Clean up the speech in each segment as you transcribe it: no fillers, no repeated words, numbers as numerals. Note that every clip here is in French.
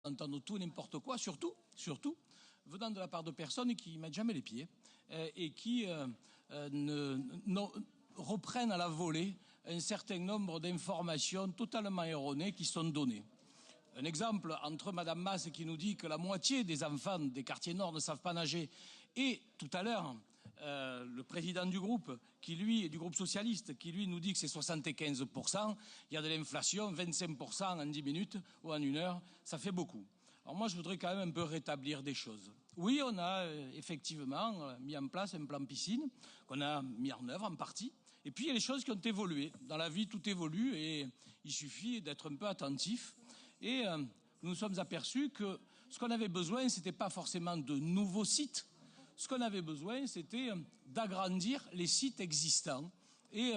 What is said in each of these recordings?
entendre tout et n'importe quoi, surtout, venant de la part de personnes qui ne mettent jamais les pieds et qui reprennent à la volée un certain nombre d'informations totalement erronées qui sont données. Un exemple, entre Madame Masse qui nous dit que la moitié des enfants des quartiers nord ne savent pas nager et tout à l'heure, le président du groupe socialiste, qui lui nous dit que c'est 75%, il y a de l'inflation, 25% en 10 minutes ou en 1 heure, ça fait beaucoup. Alors moi, je voudrais quand même un peu rétablir des choses. Oui, on a effectivement mis en place un plan piscine qu'on a mis en œuvre en partie. Et puis, il y a les choses qui ont évolué. Dans la vie, tout évolue et il suffit d'être un peu attentif. Et nous nous sommes aperçus que ce qu'on avait besoin, ce n'était pas forcément de nouveaux sites. Ce qu'on avait besoin, c'était d'agrandir les sites existants. Et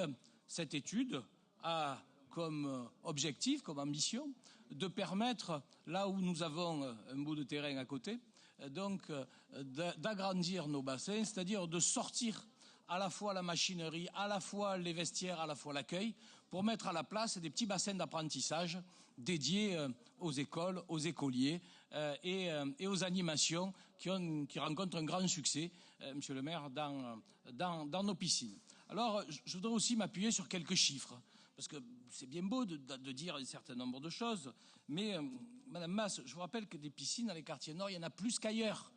cette étude a comme objectif, comme ambition, de permettre, là où nous avons un bout de terrain à côté, donc d'agrandir nos bassins, c'est-à-dire de sortir à la fois la machinerie, à la fois les vestiaires, à la fois l'accueil, pour mettre à la place des petits bassins d'apprentissage dédiés aux écoles, aux écoliers et aux animations qui rencontrent un grand succès, Monsieur le maire, dans nos piscines. Alors, je voudrais aussi m'appuyer sur quelques chiffres, parce que c'est bien beau de dire un certain nombre de choses, mais Madame Masse, je vous rappelle que des piscines dans les quartiers nord, il y en a plus qu'ailleurs.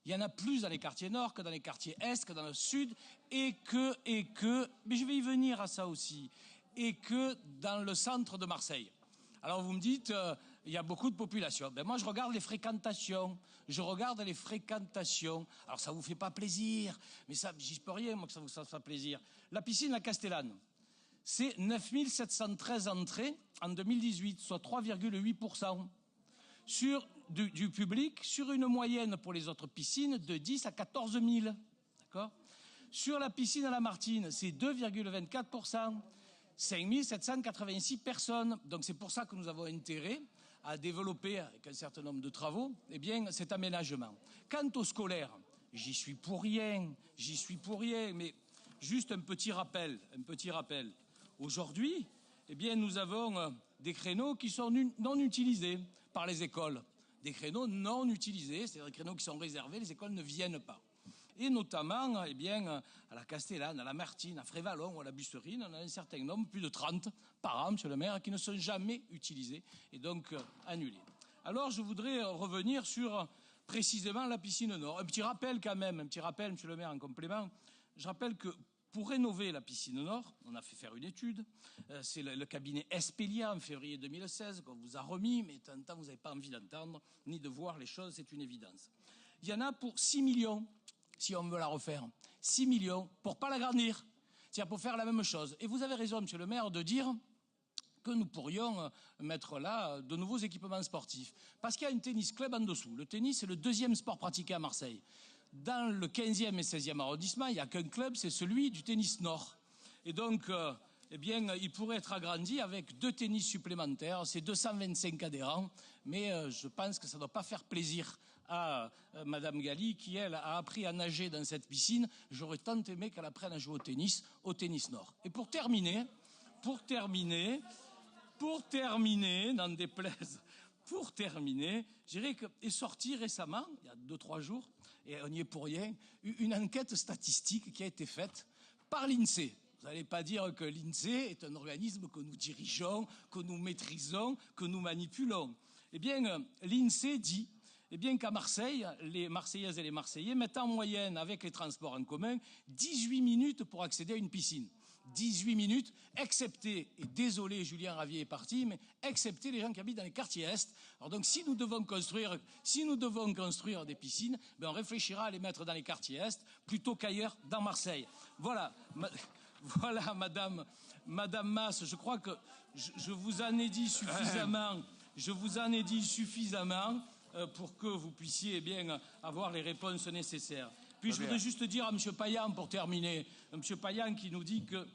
Il y en a plus dans les quartiers nord que dans les quartiers est, que dans le sud, mais je vais y venir à ça aussi, et que dans le centre de Marseille. Alors vous me dites, il y a beaucoup de population. Ben moi je regarde les fréquentations, Alors ça vous fait pas plaisir, mais ça, j'y peux rien moi que ça vous fasse plaisir. La piscine à Castellane, c'est 9713 entrées en 2018, soit 3,8%. Du public, sur une moyenne pour les autres piscines de 10 à 14 000. D'accord ? Sur la piscine à la Martine, c'est 2,24%, 5 786 personnes. Donc c'est pour ça que nous avons intérêt à développer, avec un certain nombre de travaux, cet aménagement. Quant aux scolaires, j'y suis pour rien, mais juste un petit rappel. Aujourd'hui, nous avons des créneaux qui sont non utilisés par les écoles. Des créneaux non utilisés, c'est-à-dire des créneaux qui sont réservés, les écoles ne viennent pas. Et notamment, à la Castellane, à la Martine, à Frévalon ou à la Busserine, on a un certain nombre, plus de 30 par an, Monsieur le maire, qui ne sont jamais utilisés et donc annulés. Alors, je voudrais revenir sur précisément la piscine nord. Un petit rappel, Monsieur le maire, en complément. Je rappelle que pour rénover la piscine nord, on a fait faire une étude. C'est le cabinet Espelia en février 2016 qu'on vous a remis, mais de temps en temps, vous n'avez pas envie d'entendre ni de voir les choses, c'est une évidence. Il y en a pour 6 millions, si on veut la refaire. 6 millions pour pas l'agrandir, c'est-à-dire pour faire la même chose. Et vous avez raison, Monsieur le maire, de dire que nous pourrions mettre là de nouveaux équipements sportifs. Parce qu'il y a un tennis club en dessous. Le tennis, c'est le 2e sport pratiqué à Marseille. Dans le 15e et 16e arrondissement, il n'y a qu'un club, c'est celui du tennis nord. Et donc, il pourrait être agrandi avec 2 tennis supplémentaires. C'est 225 adhérents, mais je pense que ça ne doit pas faire plaisir à Madame Galli, qui, elle, a appris à nager dans cette piscine. J'aurais tant aimé qu'elle apprenne à jouer au tennis nord. Et pour terminer, n'en déplaise... Pour terminer, je dirais qu'est sorti récemment, il y a 2-3 jours, et on n'y est pour rien, une enquête statistique qui a été faite par l'INSEE. Vous n'allez pas dire que l'INSEE est un organisme que nous dirigeons, que nous maîtrisons, que nous manipulons. L'INSEE dit qu'à Marseille, les Marseillaises et les Marseillais mettent en moyenne, avec les transports en commun, 18 minutes pour accéder à une piscine. 18 minutes, excepté, et désolé, Julien Ravier est parti, mais excepté les gens qui habitent dans les quartiers Est. Alors donc, si nous devons construire des piscines, on réfléchira à les mettre dans les quartiers Est plutôt qu'ailleurs dans Marseille. Voilà, Madame Masse, je crois que je vous en ai dit suffisamment, pour que vous puissiez avoir les réponses nécessaires. Puis je voudrais juste dire à M. Payan, pour terminer, M. Payan qui nous dit que,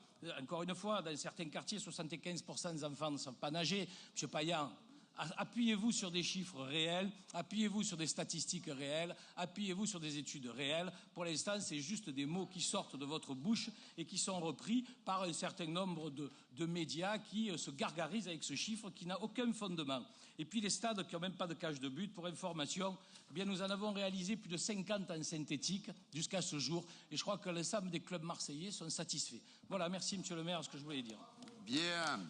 encore une fois, dans certains quartiers, 75% des enfants ne savent pas nager. M. Payan, Appuyez-vous sur des chiffres réels, appuyez-vous sur des statistiques réelles, appuyez-vous sur des études réelles. Pour l'instant, c'est juste des mots qui sortent de votre bouche et qui sont repris par un certain nombre de médias qui se gargarisent avec ce chiffre qui n'a aucun fondement. Et puis les stades qui n'ont même pas de cage de but, pour information, eh bien, nous en avons réalisé plus de 50 en synthétique jusqu'à ce jour. Et je crois que l'ensemble des clubs marseillais sont satisfaits. Voilà, merci Monsieur le maire, ce que je voulais dire. Bien.